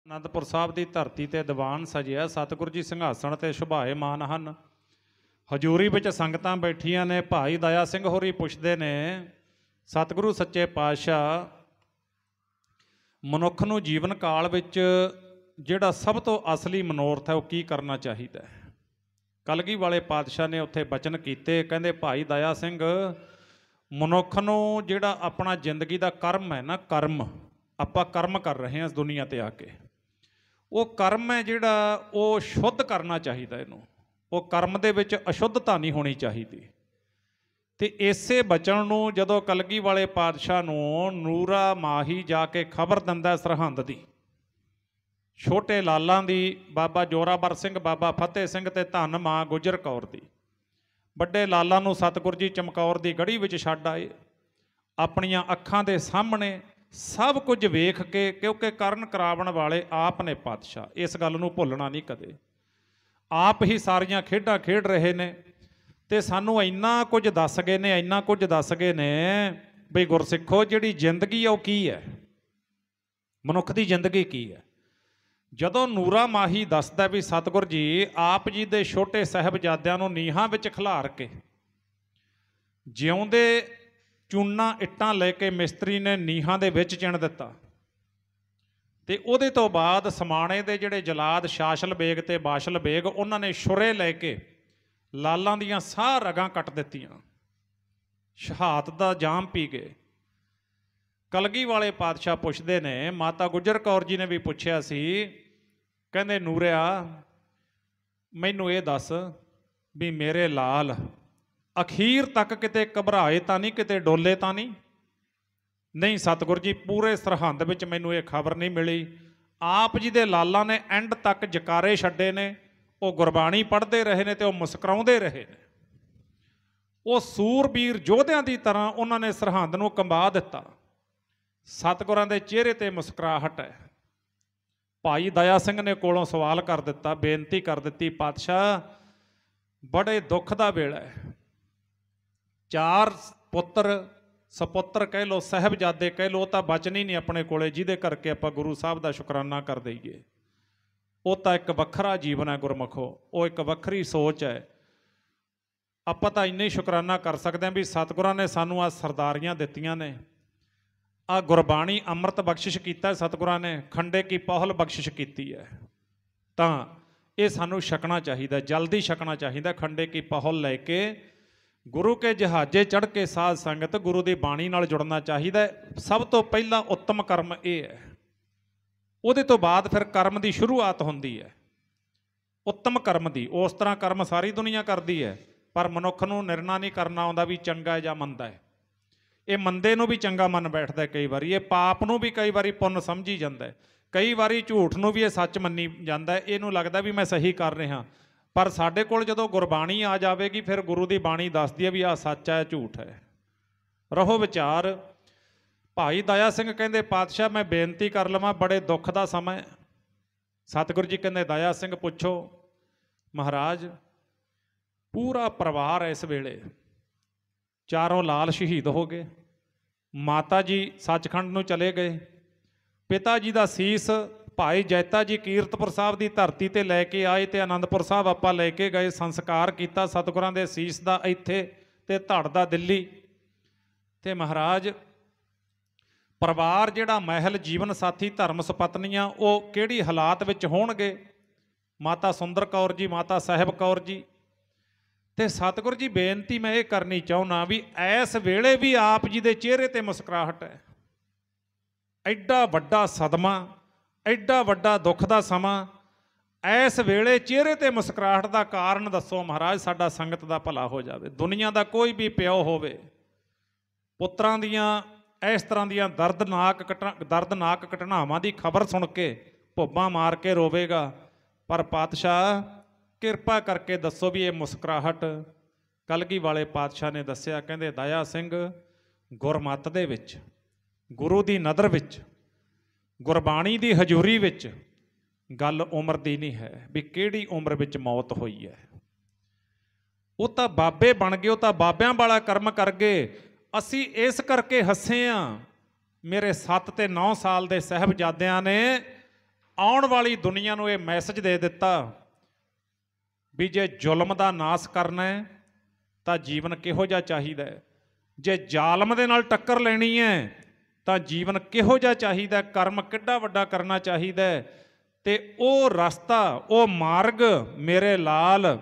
ਅਨੰਦਪੁਰ ਸਾਹਿਬ ਦੀ ਧਰਤੀ ਤੇ ਦੀਵਾਨ ਸਜਿਆ, ਸਤਿਗੁਰੂ ਜੀ ਸਿੰਘਾਸਣ ਤੇ ਸ਼ੁਭਾਏਮਾਨ ਹਨ। ਹਜ਼ੂਰੀ ਵਿੱਚ ਸੰਗਤਾਂ ਬੈਠੀਆਂ ਨੇ। ਭਾਈ ਦਇਆ ਸਿੰਘ ਹੋਰੀ ਪੁੱਛਦੇ ਨੇ, ਸਤਿਗੁਰੂ ਸੱਚੇ ਪਾਤਸ਼ਾਹ, ਮਨੁੱਖ ਨੂੰ ਜੀਵਨ ਕਾਲ ਵਿੱਚ ਜਿਹੜਾ ਸਭ ਤੋਂ ਅਸਲੀ ਮਨੋਰਥ ਹੈ ਉਹ ਕੀ ਕਰਨਾ ਚਾਹੀਦਾ ਹੈ? ਕਲਗੀ ਵਾਲੇ ਪਾਤਸ਼ਾਹ ਨੇ ਉੱਥੇ ਬਚਨ ਕੀਤੇ, ਕਹਿੰਦੇ ਭਾਈ ਦਇਆ ਸਿੰਘ, ਮਨੁੱਖ ਨੂੰ ਜਿਹੜਾ ਆਪਣਾ ਜ਼ਿੰਦਗੀ ਦਾ ਕਰਮ ਹੈ ਨਾ, ਕਰਮ ਆਪਾਂ ਕਰਮ ਕਰ ਰਹੇ ਹਾਂ ਇਸ ਦੁਨੀਆ ਤੇ ਆ ਕੇ, ਉਹ ਕਰਮ ਹੈ ਜਿਹੜਾ ਉਹ ਸ਼ੁੱਧ ਕਰਨਾ ਚਾਹੀਦਾ। ਇਹਨੂੰ ਉਹ ਕਰਮ ਦੇ ਵਿੱਚ ਅਸ਼ੁੱਧਤਾ ਨਹੀਂ ਹੋਣੀ ਚਾਹੀਦੀ। ਤੇ ਇਸੇ ਬਚਨ ਨੂੰ ਜਦੋਂ ਕਲਗੀ ਵਾਲੇ ਪਾਤਸ਼ਾਹ ਨੂੰ ਨੂਰਾ ਮਾਹੀ ਜਾ ਕੇ ਖਬਰ ਦਿੰਦਾ ਸਰਹੰਦ ਦੀ, ਛੋਟੇ ਲਾਲਾਂ ਦੀ, ਬਾਬਾ ਜੋਰਾਵਰ ਸਿੰਘ, ਬਾਬਾ ਫਤਿਹ ਸਿੰਘ ਤੇ ਧੰਨ ਮਾਂ ਗੁਜਰ ਕੌਰ ਦੀ, ਵੱਡੇ ਲਾਲਾਂ ਨੂੰ ਸਤਿਗੁਰੂ ਜੀ ਚਮਕੌਰ ਦੀ ਗੜੀ ਵਿੱਚ ਛੱਡ ਆਏ। ਆਪਣੀਆਂ ਅੱਖਾਂ ਦੇ ਸਾਹਮਣੇ ਸਭ ਕੁਝ ਵੇਖ ਕੇ, ਕਿਉਂਕਿ ਕਰਨ ਕਰਾਵਣ ਵਾਲੇ ਆਪ ਨੇ ਪਾਤਸ਼ਾਹ, ਇਸ ਗੱਲ ਨੂੰ ਭੁੱਲਣਾ ਨਹੀਂ ਕਦੇ। ਆਪ ਹੀ ਸਾਰੀਆਂ ਖੇਡਾਂ ਖੇਡ ਰਹੇ ਨੇ ਤੇ ਸਾਨੂੰ ਇੰਨਾ ਕੁਝ ਦੱਸ ਗਏ ਨੇ, ਇੰਨਾ ਕੁਝ ਦੱਸ ਗਏ ਨੇ ਬਈ ਗੁਰਸਿੱਖੋ, ਜਿਹੜੀ ਜ਼ਿੰਦਗੀ ਆ ਉਹ ਕੀ ਹੈ, ਮਨੁੱਖ ਦੀ ਜ਼ਿੰਦਗੀ ਕੀ ਹੈ। ਜਦੋਂ ਨੂਰਾ ਮਾਹੀ ਦੱਸਦਾ ਵੀ ਸਤਿਗੁਰੂ ਜੀ ਆਪ ਜੀ ਦੇ ਛੋਟੇ ਸਾਹਿਬਜ਼ਾਦਿਆਂ ਨੂੰ ਨੀਹਾਂ ਵਿੱਚ ਖਿਲਾਰ ਕੇ, ਜਿਉਂਦੇ ਚੂਨਾ ਇੱਟਾਂ ਲੈ ਕੇ ਮਿਸਤਰੀ ਨੇ ਨੀਹਾਂ ਦੇ ਵਿੱਚ ਚਿਣ ਦਿੱਤਾ, ਤੇ ਉਹਦੇ ਤੋਂ ਬਾਅਦ ਸਮਾਣੇ ਦੇ ਜਿਹੜੇ ਜਲਾਦ ਸ਼ਾਸਲ ਬੇਗ ਤੇ ਬਾਸ਼ਲ ਬੇਗ, ਉਹਨਾਂ ਨੇ ਛੁਰੇ ਲੈ ਕੇ ਲਾਲਾਂ ਦੀਆਂ ਸਾਹ ਰਗਾਂ ਕੱਟ ਦਿੱਤੀਆਂ, ਸ਼ਹਾਦਤ ਦਾ ਜਾਮ ਪੀ ਗਏ। ਕਲਗੀ ਵਾਲੇ ਪਾਤਸ਼ਾਹ ਪੁੱਛਦੇ ਨੇ, ਮਾਤਾ ਗੁਜਰ ਕੌਰ ਜੀ ਨੇ ਵੀ ਪੁੱਛਿਆ ਸੀ, ਕਹਿੰਦੇ ਨੂਰਿਆ ਮੈਨੂੰ ਇਹ ਦੱਸ ਵੀ ਮੇਰੇ ਲਾਲ ਅਖੀਰ ਤੱਕ ਕਿਤੇ ਘਬਰਾਏ ਤਾਂ ਨਹੀਂ, ਕਿਤੇ ਡੋਲੇ ਤਾਂ ਨਹੀਂ? ਨਹੀਂ ਸਤਿਗੁਰੂ ਜੀ, ਪੂਰੇ ਸਰਹੰਦ ਵਿੱਚ ਮੈਨੂੰ ਇਹ ਖਬਰ ਨਹੀਂ ਮਿਲੀ। ਆਪ ਜੀ ਦੇ ਲਾਲਾਂ ਨੇ ਐਂਡ ਤੱਕ ਜਕਾਰੇ ਛੱਡੇ ਨੇ, ਉਹ ਗੁਰਬਾਣੀ ਪੜ੍ਹਦੇ ਰਹੇ ਨੇ ਤੇ ਉਹ ਮੁਸਕਰਾਉਂਦੇ ਰਹੇ ਨੇ। ਉਹ ਸੂਰਬੀਰ ਯੋਧਿਆਂ ਦੀ ਤਰ੍ਹਾਂ ਉਹਨਾਂ ਨੇ ਸਰਹੰਦ ਨੂੰ ਕੰਬਾ ਦਿੱਤਾ। ਸਤਿਗੁਰਾਂ ਦੇ ਚਿਹਰੇ ਤੇ ਮੁਸਕਰਾਹਟ ਹੈ। ਭਾਈ ਦਇਆ ਸਿੰਘ ਨੇ ਕੋਲੋਂ ਸਵਾਲ ਕਰ ਦਿੱਤਾ, ਬੇਨਤੀ ਕਰ ਦਿੱਤੀ, ਪਾਤਸ਼ਾਹ ਬੜੇ ਦੁੱਖ ਦਾ ਵੇਲਾ ਹੈ, 4 ਪੁੱਤਰ ਸਪੁੱਤਰ ਕਹਿ ਲਓ, ਸਾਹਿਬਜ਼ਾਦੇ ਕਹਿ ਲਓ, ਉਹ ਤਾਂ ਬਚਨ ਹੀ ਨਹੀਂ ਆਪਣੇ ਕੋਲੇ ਜਿਹਦੇ ਕਰਕੇ ਆਪਾਂ ਗੁਰੂ ਸਾਹਿਬ ਦਾ ਸ਼ੁਕਰਾਨਾ ਕਰ ਦਈਏ। ਉਹ ਤਾਂ ਇੱਕ ਵੱਖਰਾ ਜੀਵਨ ਹੈ ਗੁਰਮੁਖੋ, ਉਹ ਇੱਕ ਵੱਖਰੀ ਸੋਚ ਹੈ। ਆਪਾਂ ਤਾਂ ਇੰਨੇ ਸ਼ੁਕਰਾਨਾ ਕਰ ਸਕਦੇ ਹਾਂ ਵੀ ਸਤਿਗੁਰਾਂ ਨੇ ਸਾਨੂੰ ਆਹ ਸਰਦਾਰੀਆਂ ਦਿੱਤੀਆਂ ਨੇ, ਆਹ ਗੁਰਬਾਣੀ ਅੰਮ੍ਰਿਤ ਬਖਸ਼ਿਸ਼ ਕੀਤਾ ਸਤਿਗੁਰਾਂ ਨੇ, ਖੰਡੇ ਕੀ ਪਹੁਲ ਬਖਸ਼ਿਸ਼ ਕੀਤੀ ਹੈ। ਤਾਂ ਇਹ ਸਾਨੂੰ ਛਕਣਾ ਚਾਹੀਦਾ, ਜਲਦੀ ਛਕਣਾ ਚਾਹੀਦਾ। ਖੰਡੇ ਕੀ ਪਹੁਲ ਲੈ ਕੇ ਗੁਰੂ ਕੇ ਜਹਾਜ਼ੇ ਚੜ੍ਹ ਕੇ ਸਾਧ ਸੰਗਤ ਗੁਰੂ ਦੀ ਬਾਣੀ ਨਾਲ ਜੁੜਨਾ ਚਾਹੀਦਾ। ਸਭ ਤੋਂ ਪਹਿਲਾਂ ਉੱਤਮ ਕਰਮ ਇਹ ਹੈ, ਉਹਦੇ ਤੋਂ ਬਾਅਦ ਫਿਰ ਕਰਮ ਦੀ ਸ਼ੁਰੂਆਤ ਹੁੰਦੀ ਹੈ, ਉੱਤਮ ਕਰਮ ਦੀ। ਉਸ ਤਰ੍ਹਾਂ ਕਰਮ ਸਾਰੀ ਦੁਨੀਆ ਕਰਦੀ ਹੈ, ਪਰ ਮਨੁੱਖ ਨੂੰ ਨਿਰਣਾ ਨਹੀਂ ਕਰਨਾ ਆਉਂਦਾ ਵੀ ਚੰਗਾ ਜਾਂ ਮੰਦਾ ਹੈ। ਇਹ ਮੰਦੇ ਨੂੰ ਵੀ ਚੰਗਾ ਮੰਨ ਬੈਠਦਾ ਕਈ ਵਾਰੀ, ਇਹ ਪਾਪ ਨੂੰ ਵੀ ਕਈ ਵਾਰੀ ਪੁੰਨ ਸਮਝੀ ਜਾਂਦਾ, ਕਈ ਵਾਰੀ ਝੂਠ ਨੂੰ ਵੀ ਇਹ ਸੱਚ ਮੰਨੀ ਜਾਂਦਾ। ਇਹਨੂੰ ਲੱਗਦਾ ਵੀ ਮੈਂ ਸਹੀ ਕਰ ਰਿਹਾ, ਪਰ ਸਾਡੇ ਕੋਲ ਜਦੋਂ ਗੁਰਬਾਣੀ ਆ ਜਾਵੇਗੀ ਫਿਰ ਗੁਰੂ ਦੀ ਬਾਣੀ ਦੱਸਦੀ ਹੈ ਵੀ ਆਹ ਸੱਚ ਹੈ, ਝੂਠ ਹੈ। ਰਹੋ ਵਿਚਾਰ। ਭਾਈ ਦਇਆ ਸਿੰਘ ਕਹਿੰਦੇ, ਪਾਤਸ਼ਾਹ ਮੈਂ ਬੇਨਤੀ ਕਰ ਲਵਾਂ, ਬੜੇ ਦੁੱਖ ਦਾ ਸਮਾਂ ਹੈ। ਸਤਿਗੁਰੂ ਜੀ ਕਹਿੰਦੇ, ਦਇਆ ਸਿੰਘ ਪੁੱਛੋ। ਮਹਾਰਾਜ ਪੂਰਾ ਪਰਿਵਾਰ ਇਸ ਵੇਲੇ, 4 ਲਾਲ ਸ਼ਹੀਦ ਹੋ ਗਏ, ਮਾਤਾ ਜੀ ਸੱਚਖੰਡ ਨੂੰ ਚਲੇ ਗਏ, ਪਿਤਾ ਜੀ ਦਾ ਸੀਸ ਭਾਈ ਜੈਤਾ ਜੀ ਕੀਰਤਪੁਰ ਸਾਹਿਬ ਦੀ ਧਰਤੀ ਤੇ ਲੈ ਕੇ ਆਏ ਤੇ ਆਨੰਦਪੁਰ ਸਾਹਿਬ ਆਪਾਂ ਲੈ ਕੇ ਗਏ, ਸੰਸਕਾਰ ਕੀਤਾ ਸਤਿਗੁਰਾਂ ਦੇ ਸੀਸ ਦਾ ਇੱਥੇ ਤੇ ਧੜ ਦਾ ਦਿੱਲੀ। ਤੇ ਮਹਾਰਾਜ ਪਰਿਵਾਰ ਜਿਹੜਾ ਮਹਿਲ ਜੀਵਨ ਸਾਥੀ ਧਰਮ ਸੁਪਤਨੀਆਂ, ਉਹ ਕਿਹੜੀ ਹਾਲਾਤ ਵਿੱਚ ਹੋਣਗੇ? ਮਾਤਾ ਸੁੰਦਰ ਕੌਰ ਜੀ, ਮਾਤਾ ਸਾਹਿਬ ਕੌਰ ਜੀ। ਤੇ ਸਤਿਗੁਰੂ ਜੀ ਬੇਨਤੀ ਮੈਂ ਇਹ ਕਰਨੀ ਚਾਹੁੰਦਾ ਵੀ ਇਸ ਵੇਲੇ ਵੀ ਆਪ ਜੀ ਦੇ ਚਿਹਰੇ ਤੇ ਮੁਸਕਰਾਹਟ ਹੈ। ਐਡਾ ਵੱਡਾ ਸਦਮਾ, ਐਡਾ ਵੱਡਾ ਦੁੱਖ ਦਾ ਸਮਾਂ, ਇਸ ਵੇਲੇ ਚਿਹਰੇ ਤੇ ਮੁਸਕਰਾਹਟ ਦਾ ਕਾਰਨ ਦੱਸੋ ਮਹਾਰਾਜ, ਸਾਡਾ ਸੰਗਤ ਦਾ ਭਲਾ ਹੋ ਜਾਵੇ। ਦੁਨੀਆ ਦਾ ਕੋਈ ਵੀ ਪਿਓ ਹੋਵੇ, ਪੁੱਤਰਾਂ ਦੀਆਂ ਇਸ ਤਰ੍ਹਾਂ ਦੀਆਂ ਦਰਦਨਾਕ ਘਟਨਾਵਾਂ ਦੀ ਖਬਰ ਸੁਣ ਕੇ ਭੁੱਬਾਂ ਮਾਰ ਕੇ ਰੋਵੇਗਾ। ਪਰ ਪਾਤਸ਼ਾਹ ਕਿਰਪਾ ਕਰਕੇ ਦੱਸੋ ਵੀ ਇਹ ਮੁਸਕਰਾਹਟ। ਕਲਗੀ ਵਾਲੇ ਪਾਤਸ਼ਾਹ ਨੇ ਦੱਸਿਆ, ਕਹਿੰਦੇ ਦਇਆ ਸਿੰਘ ਗੁਰਮਤਿ ਦੇ ਵਿੱਚ, ਗੁਰੂ ਦੀ ਨਦਰ ਵਿੱਚ, ਗੁਰਬਾਣੀ ਦੀ ਹਜ਼ੂਰੀ ਵਿੱਚ ਗੱਲ ਉਮਰ ਦੀ ਨਹੀਂ ਹੈ ਵੀ ਕਿਹੜੀ ਉਮਰ ਵਿੱਚ ਮੌਤ ਹੋਈ ਹੈ। ਉਹ ਤਾਂ ਬਾਬੇ ਬਣ ਗਏ, ਉਹ ਤਾਂ ਬਾਬਿਆਂ ਵਾਲਾ ਕਰਮ ਕਰ ਗਏ। ਅਸੀਂ ਇਸ ਕਰਕੇ ਹੱਸੇ ਹਾਂ, ਮੇਰੇ 7 ਤੇ 9 ਸਾਲ ਦੇ ਸਾਹਿਬਜ਼ਾਦਿਆਂ ਨੇ ਆਉਣ ਵਾਲੀ ਦੁਨੀਆ ਨੂੰ ਇਹ ਮੈਸੇਜ ਦੇ ਦਿੱਤਾ ਵੀ ਜੇ ਜ਼ੁਲਮ ਦਾ ਨਾਸ ਕਰਨਾ ਹੈ ਤਾਂ ਜੀਵਨ ਕਿਹੋ ਜਿਹਾ ਚਾਹੀਦਾ ਹੈ, ਜੇ ਜ਼ਾਲਮ ਦੇ ਨਾਲ ਟੱਕਰ ਲੈਣੀ ਹੈ ਤਾਂ ਜੀਵਨ ਕਿਹੋ ਜਿਹਾ ਚਾਹੀਦਾ, ਕਰਮ ਕਿੱਡਾ ਵੱਡਾ ਕਰਨਾ ਚਾਹੀਦਾ ਹੈ। ਤੇ ਉਹ ਰਸਤਾ, ਉਹ ਮਾਰਗ ਮੇਰੇ ਲਾਲ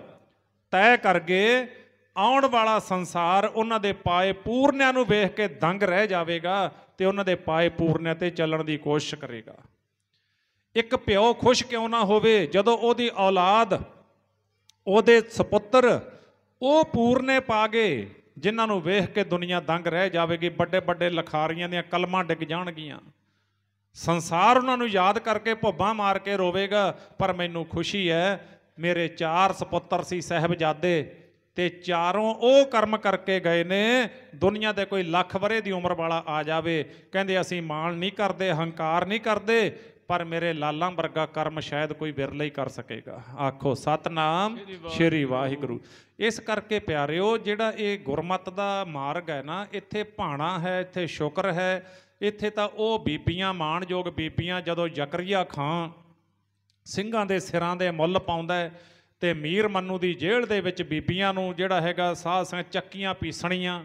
ਤੈਅ ਕਰ ਗਏ। ਆਉਣ ਵਾਲਾ ਸੰਸਾਰ ਉਹਨਾਂ ਦੇ ਪਾਏ ਪੂਰਨਿਆਂ ਨੂੰ ਵੇਖ ਕੇ ਦੰਗ ਰਹਿ ਜਾਵੇਗਾ ਤੇ ਉਹਨਾਂ ਦੇ ਪਾਏ ਪੂਰਨਿਆਂ ਤੇ ਚੱਲਣ ਦੀ ਕੋਸ਼ਿਸ਼ ਕਰੇਗਾ। ਇੱਕ ਪਿਓ ਖੁਸ਼ ਕਿਉਂ ਨਾ ਹੋਵੇ ਜਦੋਂ ਉਹਦੀ ਔਲਾਦ, ਉਹਦੇ ਸਪੁੱਤਰ ਉਹ ਪੂਰਨੇ ਪਾ ਗਏ ਜਿਨ੍ਹਾਂ ਨੂੰ ਵੇਖ ਕੇ ਦੁਨੀਆ ਦੰਗ ਰਹਿ ਜਾਵੇਗੀ। ਵੱਡੇ ਵੱਡੇ ਲਖਾਰੀਆਂ ਦੀਆਂ ਕਲਮਾਂ ਡਿੱਗ ਜਾਣਗੀਆਂ, ਸੰਸਾਰ ਉਹਨਾਂ ਨੂੰ ਯਾਦ ਕਰਕੇ ਭੁੱਬਾਂ ਮਾਰ ਕੇ ਰੋਵੇਗਾ। ਪਰ ਮੈਨੂੰ ਖੁਸ਼ੀ ਹੈ ਮੇਰੇ 4 ਸਪੁੱਤਰ ਸੀ ਸਾਹਿਬਜ਼ਾਦੇ, ਤੇ ਚਾਰੋਂ ਉਹ ਕਰਮ ਕਰਕੇ ਗਏ ਨੇ। ਦੁਨੀਆ ਦੇ ਕੋਈ ਲੱਖ ਵਰੇ ਦੀ ਉਮਰ ਵਾਲਾ ਆ ਜਾਵੇ, ਕਹਿੰਦੇ ਅਸੀਂ ਮਾਣ ਨਹੀਂ ਕਰਦੇ, ਹੰਕਾਰ ਨਹੀਂ ਕਰਦੇ, ਪਰ ਮੇਰੇ ਲਾਲਾਂ ਵਰਗਾ ਕਰਮ ਸ਼ਾਇਦ ਕੋਈ ਵਿਰਲਾ ਹੀ ਕਰ ਸਕੇਗਾ। ਆਖੋ ਸਤਨਾਮ ਸ਼੍ਰੀ ਵਾਹਿਗੁਰੂ। ਇਸ ਕਰਕੇ ਪਿਆਰਿਓ, ਜਿਹੜਾ ਇਹ ਗੁਰਮਤ ਦਾ ਮਾਰਗ ਹੈ ਨਾ, ਇੱਥੇ ਭਾਣਾ ਹੈ, ਇੱਥੇ ਸ਼ੁਕਰ ਹੈ। ਇੱਥੇ ਤਾਂ ਉਹ ਬੀਬੀਆਂ, ਮਾਣਯੋਗ ਬੀਬੀਆਂ, ਜਦੋਂ ਜ਼ਕਰੀਆ ਖਾਂ ਸਿੰਘਾਂ ਦੇ ਸਿਰਾਂ ਦੇ ਮੁੱਲ ਪਾਉਂਦਾ ਹੈ ਤੇ ਮੀਰ ਮੰਨੂ ਦੀ ਜੇਲ੍ਹ ਦੇ ਵਿੱਚ ਬੀਬੀਆਂ ਨੂੰ ਜਿਹੜਾ ਹੈਗਾ ਸਾਧ ਸੰਗਤ ਚੱਕੀਆਂ ਪੀਸਣੀਆਂ,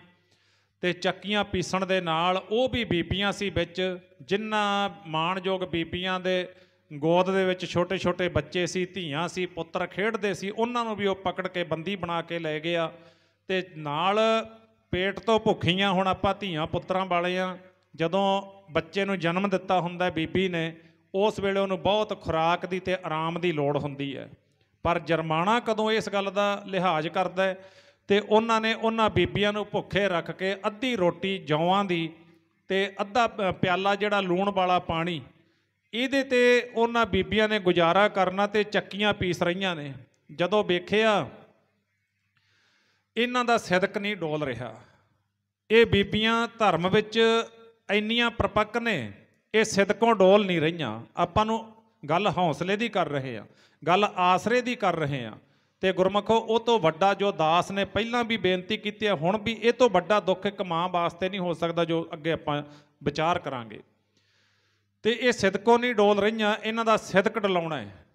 ਤੇ ਚੱਕੀਆਂ ਪੀਸਣ ਦੇ ਨਾਲ ਉਹ ਵੀ ਬੀਬੀਆਂ ਸੀ ਵਿੱਚ, ਜਿਨ੍ਹਾਂ ਮਾਣਯੋਗ ਬੀਬੀਆਂ ਦੇ ਗੋਦ ਦੇ ਵਿੱਚ ਛੋਟੇ ਛੋਟੇ ਬੱਚੇ ਸੀ, ਧੀਆਂ ਸੀ, ਪੁੱਤਰ ਖੇਡਦੇ ਸੀ, ਉਹਨਾਂ ਨੂੰ ਵੀ ਉਹ ਪਕੜ ਕੇ ਬੰਦੀ ਬਣਾ ਕੇ ਲੈ ਗਿਆ। ਤੇ ਨਾਲ ਪੇਟ ਤੋਂ ਭੁੱਖੀਆਂ, ਹੁਣ ਆਪਾਂ ਧੀਆਂ ਪੁੱਤਰਾਂ ਵਾਲੇ ਆ, ਜਦੋਂ ਬੱਚੇ ਨੂੰ ਜਨਮ ਦਿੱਤਾ ਹੁੰਦਾ ਬੀਬੀ ਨੇ, ਉਸ ਵੇਲੇ ਉਹਨੂੰ ਬਹੁਤ ਖੁਰਾਕ ਦੀ ਤੇ ਆਰਾਮ ਦੀ ਲੋੜ ਹੁੰਦੀ ਹੈ। ਪਰ ਜਰਮਾਣਾ ਕਦੋਂ ਇਸ ਗੱਲ ਦਾ ਲਿਹਾਜ਼ ਕਰਦਾ ਹੈ, ਤੇ ਉਹਨਾਂ ਨੇ ਉਹਨਾਂ ਬੀਬੀਆਂ ਨੂੰ ਭੁੱਖੇ ਰੱਖ ਕੇ ਅੱਧੀ ਰੋਟੀ ਜੌਆਂ ਦੀ ਤੇ ਅੱਧਾ ਪਿਆਲਾ ਜਿਹੜਾ ਲੂਣ ਵਾਲਾ ਪਾਣੀ, ਇਹਦੇ ਤੇ ਉਹਨਾਂ ਬੀਬੀਆਂ ਨੇ ਗੁਜ਼ਾਰਾ ਕਰਨਾ ਤੇ ਚੱਕੀਆਂ ਪੀਸ ਰਹੀਆਂ ਨੇ। ਜਦੋਂ ਵੇਖਿਆ ਇਹਨਾਂ ਦਾ ਸਿਦਕ ਨਹੀਂ ਡੋਲ ਰਿਹਾ, ਇਹ ਬੀਬੀਆਂ ਧਰਮ ਵਿੱਚ ਇੰਨੀਆਂ ਪ੍ਰਪੱਕ ਨੇ, ਇਹ ਸਿਦਕੋਂ ਡੋਲ ਨਹੀਂ ਰਹੀਆਂ। ਆਪਾਂ ਨੂੰ ਗੱਲ ਹੌਸਲੇ ਦੀ ਕਰ ਰਹੇ ਆ, ਗੱਲ ਆਸਰੇ ਦੀ ਕਰ ਰਹੇ ਆ। ਤੇ ਗੁਰਮਖੋ, ਉਹ ਤੋਂ ਵੱਡਾ ਜੋ ਦਾਸ ਨੇ ਪਹਿਲਾਂ ਵੀ ਬੇਨਤੀ ਕੀਤੀ ਹੈ, ਹੁਣ ਵੀ ਇਹ ਤੋਂ ਵੱਡਾ ਦੁੱਖ ਇੱਕ ਮਾਂ ਵਾਸਤੇ ਨਹੀਂ ਹੋ ਸਕਦਾ, ਜੋ ਅੱਗੇ ਆਪਾਂ ਵਿਚਾਰ ਕਰਾਂਗੇ। ਤੇ ਇਹ ਸਿਦਕੋਂ ਨਹੀਂ ਡੋਲ ਰਹੀਆਂ, ਇਹਨਾਂ ਦਾ ਸਿਦਕ ਡਲਾਉਣਾ ਹੈ।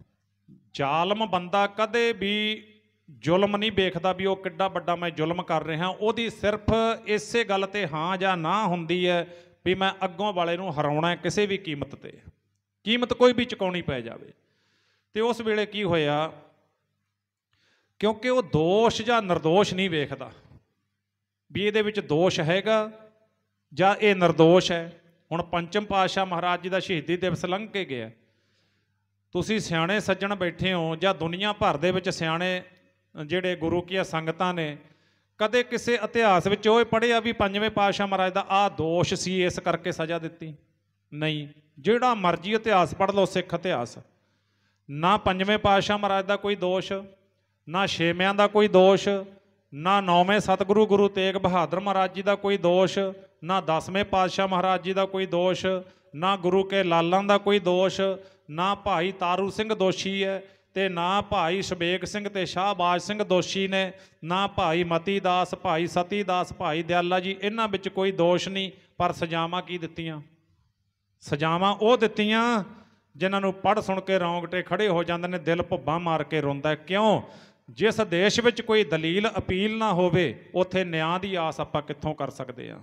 ਜ਼ਾਲਮ ਬੰਦਾ ਕਦੇ ਵੀ ਜ਼ੁਲਮ ਨਹੀਂ ਵੇਖਦਾ ਵੀ ਉਹ ਕਿੱਡਾ ਵੱਡਾ ਮੈਂ ਜ਼ੁਲਮ ਕਰ ਰਿਹਾ, ਉਹਦੀ ਸਿਰਫ ਇਸੇ ਗੱਲ ਤੇ ਹਾਂ ਜਾਂ ਨਾ ਹੁੰਦੀ ਹੈ ਵੀ ਮੈਂ ਅੱਗੋਂ ਵਾਲੇ ਨੂੰ ਹਰਾਉਣਾ ਹੈ ਕਿਸੇ ਵੀ ਕੀਮਤ ਤੇ, ਕੀਮਤ ਕੋਈ ਵੀ ਚੁਕਾਉਣੀ ਪੈ ਜਾਵੇ। ਤੇ ਉਸ ਵੇਲੇ ਕੀ ਹੋਇਆ, ਕਿਉਂਕਿ ਉਹ ਦੋਸ਼ ਜਾਂ ਨਿਰਦੋਸ਼ ਨਹੀਂ ਵੇਖਦਾ ਵੀ ਇਹਦੇ ਵਿੱਚ ਦੋਸ਼ ਹੈਗਾ ਜਾਂ ਇਹ ਨਿਰਦੋਸ਼ ਹੈ। ਹੁਣ ਪੰਚਮ ਪਾਤਸ਼ਾਹ ਮਹਾਰਾਜ ਜੀ ਦਾ ਸ਼ਹੀਦੀ ਦਿਵਸ ਲੰਘ ਕੇ ਗਿਆ, ਤੁਸੀਂ ਸਿਆਣੇ ਸੱਜਣ ਬੈਠੇ ਹੋ ਜਾਂ ਦੁਨੀਆ ਭਰ ਦੇ ਵਿੱਚ ਸਿਆਣੇ ਜਿਹੜੇ ਗੁਰੂ ਕੀਆਂ ਸੰਗਤਾਂ ਨੇ, ਕਦੇ ਕਿਸੇ ਇਤਿਹਾਸ ਵਿੱਚ ਉਹ ਪੜ੍ਹਿਆ ਵੀ ਪੰਜਵੇਂ ਪਾਤਸ਼ਾਹ ਮਹਾਰਾਜ ਦਾ ਆਹ ਦੋਸ਼ ਸੀ ਇਸ ਕਰਕੇ ਸਜ਼ਾ ਦਿੱਤੀ? ਨਹੀਂ। ਜਿਹੜਾ ਮਰਜ਼ੀ ਇਤਿਹਾਸ ਪੜ੍ਹ ਲਓ, ਸਿੱਖ ਇਤਿਹਾਸ, ਨਾ ਪੰਜਵੇਂ ਪਾਤਸ਼ਾਹ ਮਹਾਰਾਜ ਦਾ ਕੋਈ ਦੋਸ਼, ਨਾ ਛੇਵਿਆਂ ਦਾ ਕੋਈ ਦੋਸ਼, ਨਾ ਨੌਵੇਂ ਸਤਿਗੁਰੂ ਗੁਰੂ ਤੇਗ ਬਹਾਦਰ ਮਹਾਰਾਜ ਜੀ ਦਾ ਕੋਈ ਦੋਸ਼, ਨਾ 10ਵੇਂ ਪਾਤਸ਼ਾਹ ਮਹਾਰਾਜ ਜੀ ਦਾ ਕੋਈ ਦੋਸ਼, ਨਾ ਗੁਰੂ ਕੇ ਲਾਲਾਂ ਦਾ ਕੋਈ ਦੋਸ਼, ਨਾ ਭਾਈ ਤਾਰੂ ਸਿੰਘ ਦੋਸ਼ੀ ਹੈ, ਤੇ ਨਾ ਭਾਈ ਸ਼ਬੇਗ ਸਿੰਘ ਤੇ ਸ਼ਾਹਬਾਜ਼ ਸਿੰਘ ਦੋਸ਼ੀ ਨੇ, ਨਾ ਭਾਈ ਮਤੀ ਦਾਸ, ਭਾਈ ਸਤੀ ਦਾਸ, ਭਾਈ ਦਿਆਲਾ ਜੀ, ਇਹਨਾਂ ਵਿੱਚ ਕੋਈ ਦੋਸ਼ ਨਹੀਂ। ਪਰ ਸਜ਼ਾਵਾਂ ਕੀ ਦਿੱਤੀਆਂ? ਸਜ਼ਾਵਾਂ ਉਹ ਦਿੱਤੀਆਂ ਜਿਨ੍ਹਾਂ ਨੂੰ ਪੜ੍ਹ ਸੁਣ ਕੇ ਰੌਂਗਟੇ ਖੜੇ ਹੋ ਜਾਂਦੇ ਨੇ, ਦਿਲ ਭੁੱਬਾਂ ਮਾਰ ਕੇ ਰੋਂਦਾ। ਕਿਉਂ? ਜਿਸ ਦੇਸ਼ ਵਿੱਚ ਕੋਈ ਦਲੀਲ ਅਪੀਲ ਨਾ ਹੋਵੇ, ਉੱਥੇ ਨਿਆਂ ਦੀ ਆਸ ਆਪਾਂ ਕਿੱਥੋਂ ਕਰ ਸਕਦੇ ਹਾਂ?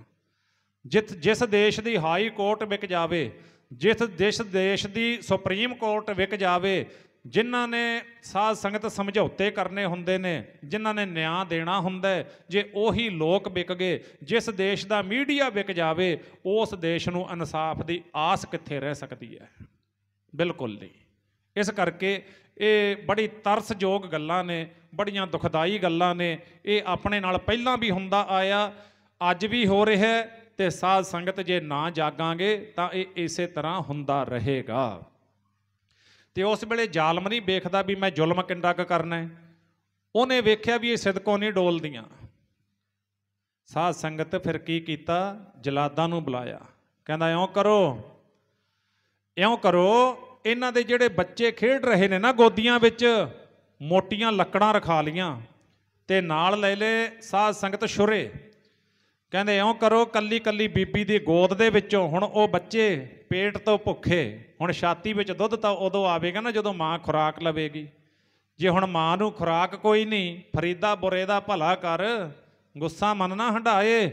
ਜਿਸ ਦੇਸ਼ ਦੀ ਹਾਈ ਕੋਰਟ ਵਿਕ ਜਾਵੇ, ਜਿਸ ਦੇਸ਼ ਦੀ ਸੁਪਰੀਮ ਕੋਰਟ ਵਿਕ ਜਾਵੇ, ਜਿਨ੍ਹਾਂ ਨੇ ਸਾਧ ਸੰਗਤ ਸਮਝੌਤੇ ਕਰਨੇ ਹੁੰਦੇ ਨੇ, ਜਿਨ੍ਹਾਂ ਨੇ ਨਿਆਂ ਦੇਣਾ ਹੁੰਦਾ, ਜੇ ਉਹੀ ਲੋਕ ਵਿਕ ਗਏ, ਜਿਸ ਦੇਸ਼ ਦਾ ਮੀਡੀਆ ਵਿਕ ਜਾਵੇ, ਉਸ ਦੇਸ਼ ਨੂੰ ਇਨਸਾਫ ਦੀ ਆਸ ਕਿੱਥੇ ਰਹਿ ਸਕਦੀ ਹੈ? ਬਿਲਕੁਲ ਨਹੀਂ। ਇਸ ਕਰਕੇ ਇਹ ਬੜੀ ਤਰਸਯੋਗ ਗੱਲਾਂ ਨੇ, ਬੜੀਆਂ ਦੁਖਦਾਈ ਗੱਲਾਂ ਨੇ। ਇਹ ਆਪਣੇ ਨਾਲ ਪਹਿਲਾਂ ਵੀ ਹੁੰਦਾ ਆਇਆ, ਅੱਜ ਵੀ ਹੋ ਰਿਹਾ, ਤੇ ਸਾਧ ਸੰਗਤ ਜੇ ਨਾ ਜਾਗਾਂਗੇ ਤਾਂ ਇਹ ਇਸੇ ਤਰ੍ਹਾਂ ਹੁੰਦਾ ਰਹੇਗਾ। ਤੇ ਉਸ ਵੇਲੇ ਜ਼ਾਲਮ ਨਹੀਂ ਵੇਖਦਾ ਵੀ ਮੈਂ ਜ਼ੁਲਮ ਕਿੰਨਾ ਕੁ ਕਰਨਾ ਹੈ, ਉਹਨੇ ਵੇਖਿਆ ਵੀ ਇਹ ਸਿਦਕੋਂ ਨਹੀਂ ਡੋਲਦੀਆਂ। ਸਾਧ ਸੰਗਤ ਫਿਰ ਕੀ ਕੀਤਾ? ਜਲਾਦਾਂ ਨੂੰ ਬੁਲਾਇਆ, ਕਹਿੰਦਾ ਇਉਂ ਕਰੋ, ਇਉਂ ਕਰੋ, ਇਹਨਾਂ ਦੇ ਜਿਹੜੇ ਬੱਚੇ ਖੇਡ ਰਹੇ ਨੇ ਨਾ ਗੋਦੀਆਂ ਵਿੱਚ, ਮੋਟੀਆਂ ਲੱਕੜਾਂ ਰਖਾ ਲੀਆਂ ਤੇ ਨਾਲ ਲੈ ਲੈ ਸਾਧ ਸੰਗਤ ਛੁਰੇ। ਕਹਿੰਦੇ ਇਉਂ ਕਰੋ, ਕੱਲੀ ਕੱਲੀ ਬੀਬੀ ਦੀ ਗੋਦ ਦੇ ਵਿੱਚੋਂ ਹੁਣ ਉਹ ਬੱਚੇ ਪੇਟ ਤੋਂ ਭੁੱਖੇ, ਹੁਣ ਛਾਤੀ ਵਿੱਚ ਦੁੱਧ ਤਾਂ ਉਦੋਂ ਆਵੇਗਾ ਨਾ ਜਦੋਂ ਮਾਂ ਖੁਰਾਕ ਲਵੇਗੀ। ਜੇ ਹੁਣ ਮਾਂ ਨੂੰ ਖੁਰਾਕ ਕੋਈ ਨਹੀਂ, ਫਰੀਦਾ ਬੁਰੇ ਦਾ ਭਲਾ ਕਰ, ਗੁੱਸਾ ਮਨ ਨਾ ਹੰਢਾਏ,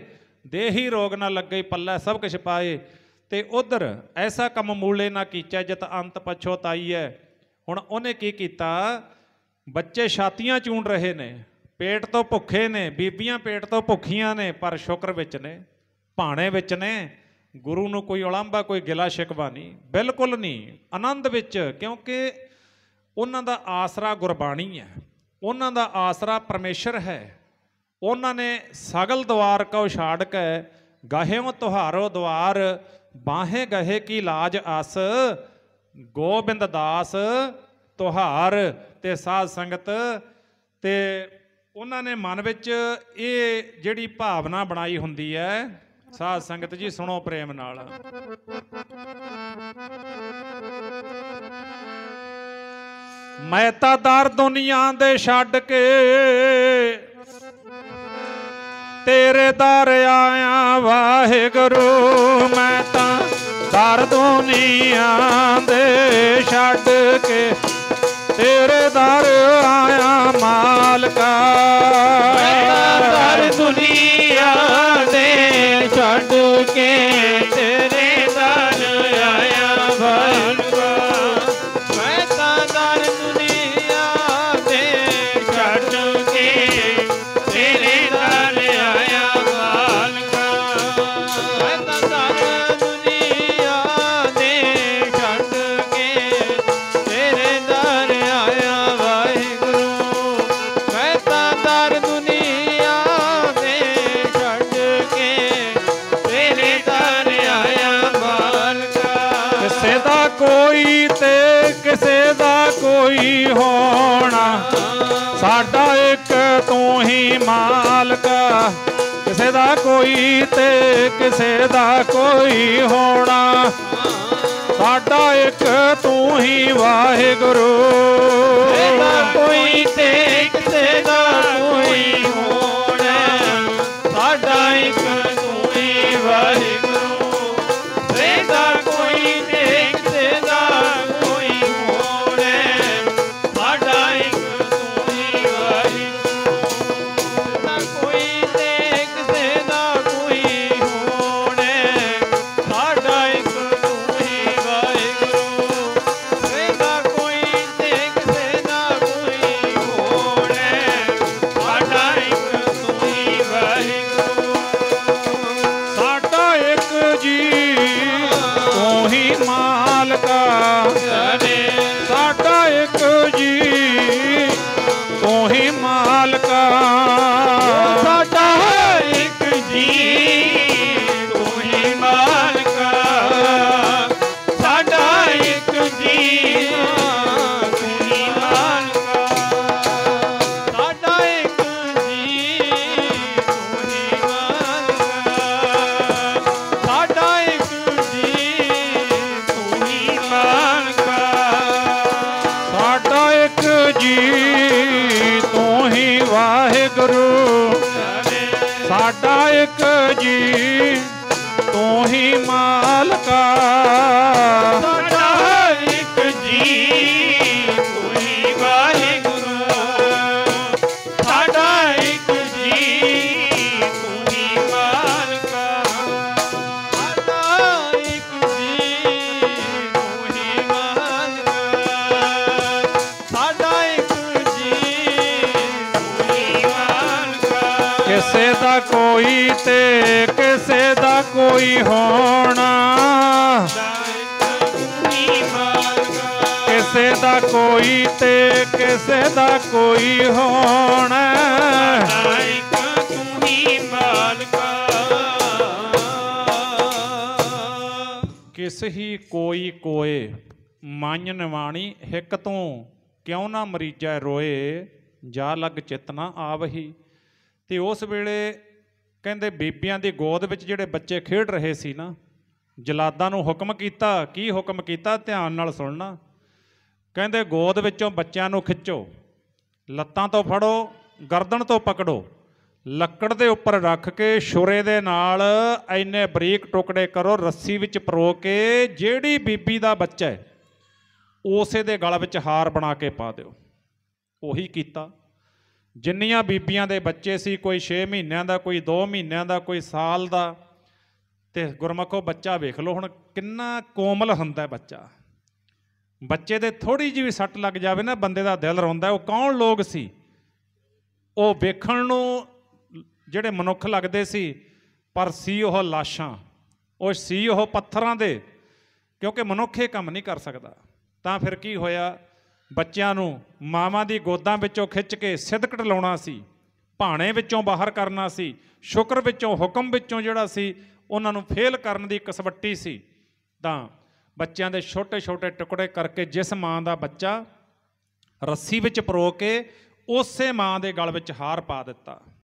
ਦੇਹੀ ਰੋਗ ਨਾ ਲੱਗੇ ਪੱਲੇ ਸਭ ਕੁਛ ਪਾਏ। ਤੇ ਉਧਰ ਐਸਾ ਕੰਮ ਮੂਲੇ ਨਾ ਕੀਚੈ ਜਿਤ ਅੰਤ ਪਛੋਤਾਈ ਹੈ। ਹੁਣ ਉਹਨੇ ਕੀ ਕੀਤਾ, ਬੱਚੇ ਛਾਤੀਆਂ ਚੂੰਡ ਰਹੇ ਨੇ, ਪੇਟ ਤੋਂ ਭੁੱਖੇ ਨੇ, ਬੀਬੀਆਂ ਪੇਟ ਤੋਂ ਭੁੱਖੀਆਂ ਨੇ, ਪਰ ਸ਼ੁਕਰ ਵਿੱਚ ਨੇ, ਭਾਣੇ ਵਿੱਚ ਨੇ। ਗੁਰੂ ਨੂੰ ਕੋਈ ਉਲਾਂਭਾ, ਕੋਈ ਗਿਲਾ ਸ਼ਿਕਵਾ ਨਹੀਂ, ਬਿਲਕੁਲ ਨਹੀਂ, ਆਨੰਦ ਵਿੱਚ। ਕਿਉਂਕਿ ਉਹਨਾਂ ਦਾ ਆਸਰਾ ਗੁਰਬਾਣੀ ਹੈ, ਉਹਨਾਂ ਦਾ ਆਸਰਾ ਪਰਮੇਸ਼ਰ ਹੈ। ਉਹਨਾਂ ਨੇ ਸਗਲ ਦੁਆਰ ਕਉ ਛਾੜ ਕੇ ਗਾਹਿਓ ਤੁਹਾਰੋ ਦੁਆਰ, ਬਾਹੇ ਗਹੇ ਕੀ ਲਾਜ ਆਸ, ਗੋਬਿੰਦ ਦਾਸ ਤੁਹਾਰ। ਤੇ ਸਾਧ ਸੰਗਤ ਤੇ ਉਹਨਾਂ ਨੇ ਮਨ ਵਿੱਚ ਇਹ ਜਿਹੜੀ ਭਾਵਨਾ ਬਣਾਈ ਹੁੰਦੀ ਹੈ, ਸਾਧ ਸੰਗਤ ਜੀ ਸੁਣੋ ਪ੍ਰੇਮ ਨਾਲ। ਮੈਂ ਤਾਂ ਦਰ ਦੁਨੀਆ ਦੇ ਛੱਡ ਕੇ ਤੇਰੇ ਦਰ ਆਇਆ ਵਾਹਿਗੁਰੂ। ਮੈਂ ਤਾਂ ਦਰ ਦੁਨੀਆ ਦੇ ਛੱਡ ਕੇ ਤੇਰੇ ਦਰ ਆਇਆ ਮਾਲਕਾ। ਮੈਂ ਤਾਂ ਦਰ ਦੁਨੀਆ ਦੇ ਛੱਡ ਕੇ ਤੇਰੇ ਦਰ ਆਇਆ ਮਾਲਕਾ। ਮੈਂ ਤਾਂ ਦਰ ਦੁਨੀਆ ਦੇ ਛੱਡ ਕੇ ਤੇਰੇ ਦਰ ਆਇਆ ਮਾਲਕਾ। ਮੈਂ ਤਾਂ ਦਰ ਦੁਨੀਆ ਦੇ ਛੱਡ ਕੇ ਤੇਰੇ ਦਰ ਆਇਆ ਵਾਹਿਗੁਰੂ। ਮੈਂ ਤਾਂ ਦਰ ਦੁਨੀਆ ਦੇ ਛੱਡ ਕੇ ਤੇਰੇ ਦਰ ਆਇਆ ਮਾਲਕਾ। ਕਿਸੇ ਦਾ ਕੋਈ ਤੇ ਕਿਸੇ ਦਾ ਕੋਈ ਹੋਣਾ, ਸਾਡਾ ਇੱਕ ਤੂੰ ਹੀ ਮਾਲਕਾ। ਕਿਸੇ ਦਾ ਕੋਈ ਤੇ ਕਿਸੇ ਦਾ ਕੋਈ ਹੋਣਾ, ਸਾਡਾ ਇੱਕ ਤੂੰ ਹੀ ਵਾਹਿਗੁਰੂ। ਕਿਸੇ ਦਾ ਕੋਈ ਤੇ ਕਿਸੇ ਦਾ ਕੋਈ ਹੋਣਾ, ਸਾਡਾ ਇੱਕ ਤੂੰ ਹੀ ਵਾਹਿਗੁਰੂ। ਕਿਸੇ ਦਾ ਕੋਈ ਤੇ ਕਿਸੇ ਦਾ ਕੋਈ ਹੋਣਾ, ਸਾਡਾ ਇੱਕ ਤੂੰ ਹੀ ਵਾਹਿਗੁਰੂ। ਕਿਸੇ ਦਾ ਕੋਈ ਤੇ ਕਿਸੇ ਦਾ ਕੋਈ ਹੋਣਾ, ਸਾਡਾ ਇੱਕ ਤੂੰ ਹੀ ਵਾਹਿਗੁਰੂ। ਕਿਸੇ ਦਾ ਕੋਈ ਤੇ ਕਿਸੇ ਦਾ ਕੋਈ ਹੋਣਾ, ਸਾਡਾ ਇੱਕ ਤੂੰ ਹੀ ਵਾਹਿਗੁਰੂ। ਸਾਡਾ ਇੱਕ ਜੀ ਤੂੰ ਹੀ ਮਾਲਕਾ, ਸਾਡਾ ਇੱਕ ਜੀ ਤੂੰ ਹੀ ਮਾਲਕਾ। ਸਾਡਾ ਇੱਕ ਜੀ ਤੂੰ ਹੀ ਮਾਲਕਾ। ਸਾਡਾ ਇੱਕ ਜੀ ਤੂੰ ਹੀ ਮਾਲਕਾ। ਸਾਡਾ ਇੱਕ ਜੀ ਤੂੰ ਹੀ ਮਾਲਕਾ। ਸਾਡਾ ਇੱਕ ਜੀ ਤੂੰ ਹੀ ਮਾਲਕਾ। ਸਾਡਾ ਇੱਕ ਜੀ ਤੂੰ ਹੀ ਵਾਹਿਗੁਰੂ, ਸਾਡਾ ਇੱਕ ਜੀ ਤੂੰ ਹੀ ਮਾਲਕਾ। ਸਾਡਾ ਇੱਕ ਜੀ ਤੂੰ ਹੀ ਵਾਹਿਗੁਰੂ। ਸਾਡਾ ਇੱਕ ਜੀ ਤੂੰ ਹੀ ਮਾਲਕਾ। ਸਾਡਾ ਇੱਕ ਜੀ ਤੂੰ ਹੀ ਮਾਲਕਾ। ਸਾਡਾ ਇੱਕ ਜੀ ਤੂੰ ਹੀ ਮਾਲਕਾ। ਕਿਸੇ ਦਾ ਕੋਈ ਤੇ ਕਿਸੇ ਦਾ ਕੋਈ ਹੋਣਾ, ਕਿਸੇ ਦਾ ਕੋਈ ਤੇ ਕਿਸੇ ਦਾ ਕੋਈ ਹੋਣਾ, ਇੱਕ ਤੂੰ ਹੀ ਮਾਲਕਾ। ਕਿਸ ਹੀ ਕੋਈ ਕੋਏ ਮਾਨ ਨਿਵਾਣੀ, ਹਿੱਕ ਤੋਂ ਕਿਉਂ ਨਾ ਮਰੀਜਾ ਰੋਏ, ਜਾ ਲੱਗ ਚਿਤ ਨਾ ਆਵਹੀ। ਤੇ ਉਸ ਵੇਲੇ ਕਹਿੰਦੇ ਬੀਬੀਆਂ ਦੀ ਗੋਦ ਵਿੱਚ ਜਿਹੜੇ ਬੱਚੇ ਖੇਡ ਰਹੇ ਸੀ ਨਾ, ਜਲਾਦਾਂ ਨੂੰ ਹੁਕਮ ਕੀਤਾ। ਕੀ ਹੁਕਮ ਕੀਤਾ? ਧਿਆਨ ਨਾਲ ਸੁਣਨਾ। ਕਹਿੰਦੇ ਗੋਦ ਵਿੱਚੋਂ ਬੱਚਿਆਂ ਨੂੰ ਖਿੱਚੋ, ਲੱਤਾਂ ਤੋਂ ਫੜੋ, ਗਰਦਨ ਤੋਂ ਪਕੜੋ, ਲੱਕੜ ਦੇ ਉੱਪਰ ਰੱਖ ਕੇ ਛੁਰੇ ਦੇ ਨਾਲ ਇੰਨੇ ਬਰੀਕ ਟੁਕੜੇ ਕਰੋ, ਰੱਸੀ ਵਿੱਚ ਪਰੋ ਕੇ ਜਿਹੜੀ ਬੀਬੀ ਦਾ ਬੱਚਾ ਹੈ ਉਸੇ ਦੇ ਗਲ ਵਿੱਚ ਹਾਰ ਬਣਾ ਕੇ ਪਾ ਦਿਓ। ਉਹੀ ਕੀਤਾ। ਜਿੰਨੀਆਂ ਬੀਬੀਆਂ ਦੇ ਬੱਚੇ ਸੀ, ਕੋਈ 6 ਮਹੀਨਿਆਂ ਦਾ, ਕੋਈ 2 ਮਹੀਨਿਆਂ ਦਾ, ਕੋਈ ਸਾਲ ਦਾ, ਤੇ ਗੁਰਮਖੋ ਬੱਚਾ ਵੇਖ ਲਓ ਹੁਣ ਕਿੰਨਾ ਕੋਮਲ ਹੁੰਦਾ ਬੱਚਾ। ਬੱਚੇ ਦੇ ਥੋੜੀ ਜਿਹੀ ਵੀ ਸੱਟ ਲੱਗ ਜਾਵੇ ਨਾ, ਬੰਦੇ ਦਾ ਦਿਲ ਰੋਂਦਾ। ਉਹ ਕੌਣ ਲੋਕ ਸੀ? ਉਹ ਵੇਖਣ ਨੂੰ ਜਿਹੜੇ ਮਨੁੱਖ ਲੱਗਦੇ ਸੀ, ਪਰ ਸੀ ਉਹ ਲਾਸ਼ਾਂ, ਉਹ ਸੀ ਉਹ ਪੱਥਰਾਂ ਦੇ, ਕਿਉਂਕਿ ਮਨੁੱਖ ਇਹ ਕੰਮ ਨਹੀਂ ਕਰ ਸਕਦਾ। ਤਾਂ ਫਿਰ ਕੀ ਹੋਇਆ? ਬੱਚਿਆਂ ਨੂੰ ਮਾਵਾਂ ਦੀ ਗੋਦਾਂ ਵਿੱਚੋਂ ਖਿੱਚ ਕੇ ਸਿਦਕਟ ਲਾਉਣਾ ਸੀ, ਭਾਣੇ ਵਿੱਚੋਂ ਬਾਹਰ ਕਰਨਾ ਸੀ, ਸ਼ੁਕਰ ਵਿੱਚੋਂ, ਹੁਕਮ ਵਿੱਚੋਂ ਜਿਹੜਾ ਸੀ ਉਹਨਾਂ ਨੂੰ ਫੇਲ ਕਰਨ ਦੀ ਕਸਵੱਟੀ ਸੀ। ਤਾਂ ਬੱਚਿਆਂ ਦੇ ਛੋਟੇ ਛੋਟੇ ਟੁਕੜੇ ਕਰਕੇ ਜਿਸ ਮਾਂ ਦਾ ਬੱਚਾ ਰੱਸੀ ਵਿੱਚ ਪਰੋ ਕੇ ਉਸੇ ਮਾਂ ਦੇ ਗਲ ਵਿੱਚ ਹਾਰ ਪਾ ਦਿੱਤਾ।